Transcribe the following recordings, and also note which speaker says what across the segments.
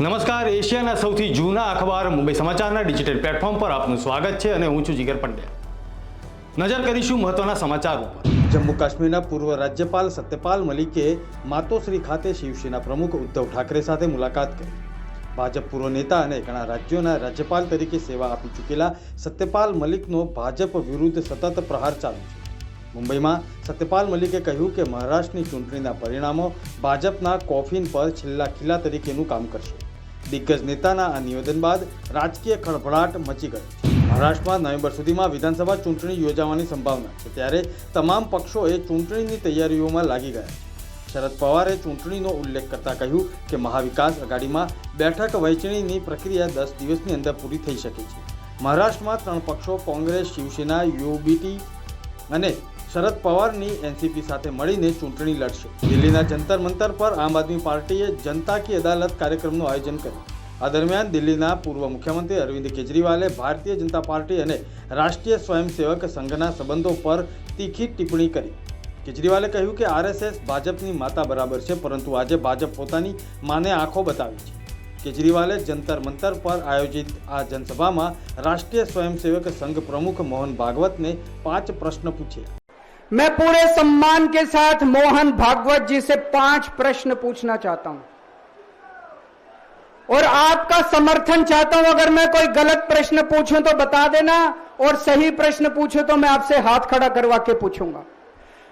Speaker 1: નમસ્કાર, એશિયાના સૌથી જૂના અખબાર મુંબઈ સમાચારના ડિજિટલ પ્લેટફોર્મ પર આપનું સ્વાગત છે અને હું છું જીગર પંડ્યા। નજર કરીશું મહત્વના સમાચાર ઉપર। જમ્મુ કાશ્મીરના પૂર્વ રાજ્યપાલ સત્યપાલ મલિકે માતોશ્રી ખાતે શિવસેના પ્રમુખ ઉદ્ધવ ઠાકરે સાથે મુલાકાત કરી। ભાજપ પૂર્વ નેતા અને ઘણા રાજ્યોના રાજ્યપાલ તરીકે સેવા આપી ચૂકેલા સત્યપાલ મલિકનો ભાજપ વિરુદ્ધ સતત પ્રહાર ચાલુ છે। મુંબઈમાં સત્યપાલ મલિકે કહ્યું કે મહારાષ્ટ્રની ચૂંટણીના પરિણામો ભાજપના કોફિન પર છેલ્લા ખીલા તરીકેનું કામ કરશે। દિગ્ગજ નેતાના આ નિવેદન બાદ રાજકીય ખળભળાટ મચી ગયો છે। મહારાષ્ટ્રમાં નવેમ્બર સુધીમાં વિધાનસભા ચૂંટણી યોજાવાની સંભાવના છે, ત્યારે તમામ પક્ષોએ ચૂંટણીની તૈયારીઓમાં લાગી ગયા છે। શરદ પવારે ચૂંટણીનો ઉલ્લેખ કરતા કહ્યું કે મહાવિકાસ અઘાડીમાં બેઠક વહેંચણીની પ્રક્રિયા 10 દિવસની અંદર પૂરી થઈ શકે છે। મહારાષ્ટ્રમાં 3 પક્ષો કોંગ્રેસ, શિવસેના, યુબીટી અને શરદ પવારની એનસીપી સાથે મળીને ચૂંટણી લડશે। દિલ્હીના જંતર મંતર પર આમ આદમી પાર્ટીએ જનતા કી અદાલત કાર્યક્રમનું આયોજન કર્યું। આ દરમિયાન દિલ્હીના પૂર્વ મુખ્યમંત્રી અરવિંદ કેજરીવાલે ભારતીય જનતા પાર્ટી અને રાષ્ટ્રીય સ્વયંસેવક સંઘના સંબંધો પર તીખી ટિપ્પણી કરી। કેજરીવાલે કહ્યું કે આરએસએસ ભાજપની માતા બરાબર છે, પરંતુ આજે ભાજપ પોતાની માને આંખો બતાવી છે। કેજરીવાલે જંતર મંતર પર આયોજિત આ જનસભામાં રાષ્ટ્રીય સ્વયंसेवक संघ प्रमुख मोहन भागवत ने 5 प्रश्न पूछे।
Speaker 2: मैं पूरे सम्मान के साथ मोहन भागवत जी से 5 प्रश्न पूछना चाहता हूं और आपका समर्थन चाहता हूं। अगर मैं कोई गलत प्रश्न पूछूं तो बता देना और सही प्रश्न पूछूं तो मैं आपसे हाथ खड़ा करवा के पूछूंगा।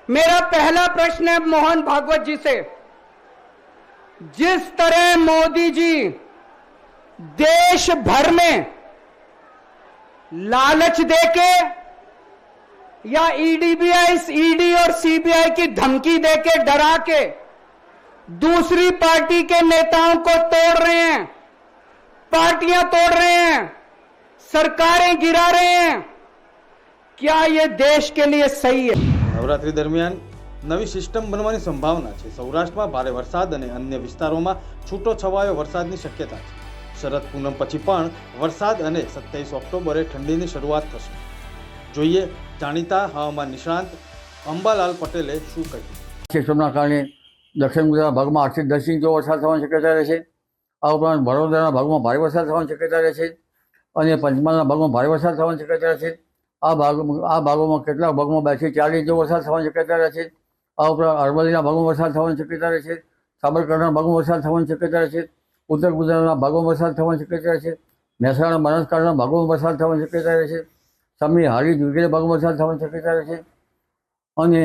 Speaker 2: मेरा पहला प्रश्न है मोहन भागवत जी से, जिस तरह मोदी जी देश भर में लालच देके या ईडी और सीबीआई की धमकी देके डरा के दूसरी पार्टी के नेताओं को तोड़ रहे हैं, पार्टियां तोड़ रहे हैं, सरकारें गिरा रहे हैं, क्या ये देश के लिए सही है?
Speaker 1: નવરાત્રી દરમિયાન નવી સિસ્ટમ બનવાની સંભાવના છે। સૌરાષ્ટ્રમાં ભારે વરસાદ અને અન્ય વિસ્તારોમાં છૂટો છવાયો વરસાદની શક્યતા છે। શરદ પૂનમ પછી પણ વરસાદ અને 27 ઓક્ટોબરે ઠંડીની શરૂઆત થશે। જોઈએ જાણીતા હવામાન નિષ્ણાંત અંબાલાલ પટેલે શું કહ્યું।
Speaker 3: સિસ્ટમના કારણે દક્ષિણ ગુજરાતના ભાગમાં 8 થી 10 ઇંચ જેવો વરસાદ થવાની શક્યતા રહેશે। આ ઉપરાંત વડોદરાના ભાગમાં ભારે વરસાદ થવાની શક્યતા રહેશે અને પંચમહાલના ભાગમાં ભારે વરસાદ થવાની શક્યતા રહેશે। આ ભાગોમાં કેટલાક ભાગમાં 2 થી 4 ઇંચ જેવો વરસાદ થવાની શક્યતા રહેશે। આ ઉપરાંત અરવલ્લીના ભાગમાં વરસાદ થવાની શક્યતા રહેશે। સાબરકાંઠાના ભાગમાં વરસાદ થવાની શક્યતા રહેશે। ઉત્તર ગુજરાતના ભાગોમાં વરસાદ થવાની શક્યતા રહેશે। મહેસાણા, બનાસકાંઠાના ભાગોમાં વરસાદ થવાની શક્યતા રહેશે। સમી, હારીજ વગેરે ભાગોમાં વરસાદ થવાની શક્યતા રહેશે અને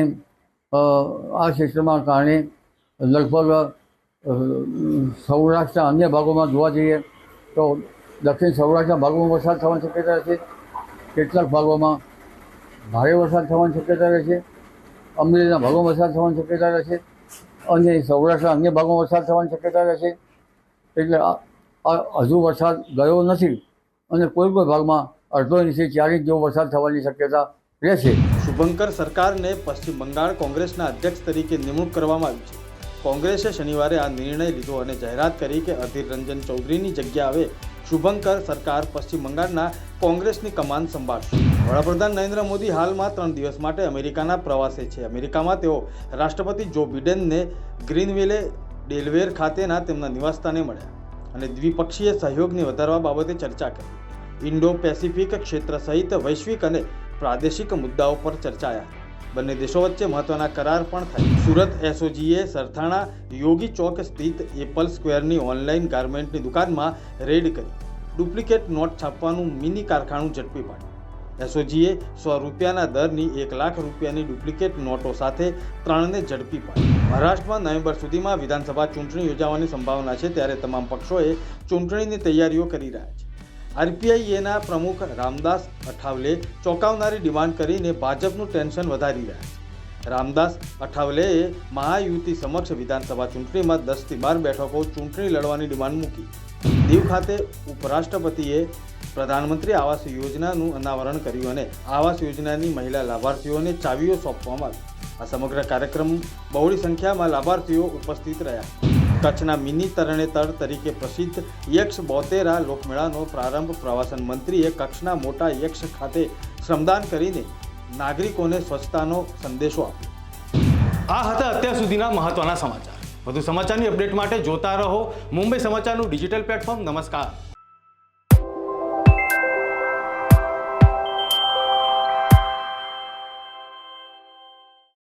Speaker 3: આ સિસ્ટમના કારણે લગભગ સૌરાષ્ટ્રના અન્ય ભાગોમાં જોવા જઈએ તો દક્ષિણ સૌરાષ્ટ્રના ભાગોમાં વરસાદ થવાની શક્યતા રહેશે। કેટલાક ભાગોમાં ભારે વરસાદ થવાની શક્યતા રહેશે। અમરેલીના ભાગોમાં વરસાદ થવાની શક્યતા રહેશે અને સૌરાષ્ટ્રના અન્ય ભાગોમાં વરસાદ થવાની શક્યતા રહેશે। એટલે હજુ વરસાદ ગયો નથી અને કોઈ પણ ભાગમાં 1.5 ઇંચથી 4 ઇંચ જેવો વરસાદ થવાની શક્યતા રહેશે।
Speaker 1: શુભંકર સરકારને પશ્ચિમ બંગાળ કોંગ્રેસના અધ્યક્ષ તરીકે નિમણૂક કરવામાં આવી છે। કોંગ્રેસે શનિવારે આ નિર્ણય લીધો અને જાહેરાત કરી કે અધીર રંજન ચૌધરીની જગ્યાએ શુભંકર સરકાર પશ્ચિમ બંગાળના કોંગ્રેસની કમાન સંભાળશે। વડાપ્રધાન નરેન્દ્ર મોદી હાલમાં 3 દિવસ માટે અમેરિકાના પ્રવાસે છે। અમેરિકામાં તેઓ રાષ્ટ્રપતિ જો બિડેનને ગ્રીનવિલે ડેલવેર ખાતેના તેમના નિવાસસ્થાને મળ્યા અને દ્વિપક્ષીય સહયોગને વધારવા બાબતે ચર્ચા કરી। ઇન્ડો પેસિફિક ક્ષેત્ર સહિત વૈશ્વિક અને પ્રાદેશિક મુદ્દાઓ પર ચર્ચાયા। બંને દેશો વચ્ચે મહત્વના કરાર પણ થયા। સુરત એસઓજીએ સરથાણા યોગી ચોક સ્થિત એપલ સ્ક્વેરની ઓનલાઈન ગાર્મેન્ટની દુકાનમાં રેડ કરી ડુપ્લિકેટ નોટ છાપવાનું મિની કારખાનું ઝડપી પાડ્યું। એસઓજીએ 100 રૂપિયાના દરની 1 લાખ રૂપિયાની ડુપ્લિકેટ નોટો સાથે 3ને ઝડપી પાડી। મહારાષ્ટ્રમાં નવેમ્બર સુધીમાં વિધાનસભા ચૂંટણી યોજાવાની સંભાવના છે, ત્યારે તમામ પક્ષોએ ચૂંટણીની તૈયારીઓ કરી રહ્યા છે। આરપીઆઈએના પ્રમુખ રામદાસ અઠાવલે ચોંકાવનારી ડિમાન્ડ કરીને ભાજપનું ટેન્શન વધારી રહ્યા છે। રામદાસ અઠાવલેએ મહાયુતિ સમક્ષ વિધાનસભા ચૂંટણીમાં 10 થી 12 બેઠકો ચૂંટણી લડવાની ડિમાન્ડ મૂકી। દીવ ખાતે ઉપરાષ્ટ્રપતિએ પ્રધાનમંત્રી આવાસ યોજનાનું અનાવરણ કર્યું અને આવાસ યોજનાની મહિલા લાભાર્થીઓને ચાવીઓ સોંપવામાં આવી। આ સમગ્ર કાર્યક્રમ બહોળી સંખ્યામાં લાભાર્થીઓ ઉપસ્થિત રહ્યા। કચ્છના મિની તરણેતર તરીકે પ્રસિદ્ધ યક્ષ બોતેરા લોકમેળાનો પ્રારંભ પ્રવાસન મંત્રીએ કચ્છના મોટા યક્ષ ખાતે શ્રમદાન કરીને નાગરિકોને સ્વચ્છતાનો સંદેશો આપ્યો। આ હતા અત્યાર સુધીના મહત્વના સમાચાર। વધુ સમાચારની અપડેટ માટે જોતા રહો મુંબઈ સમાચારનું ડિજિટલ પ્લેટફોર્મ. નમસ્કાર.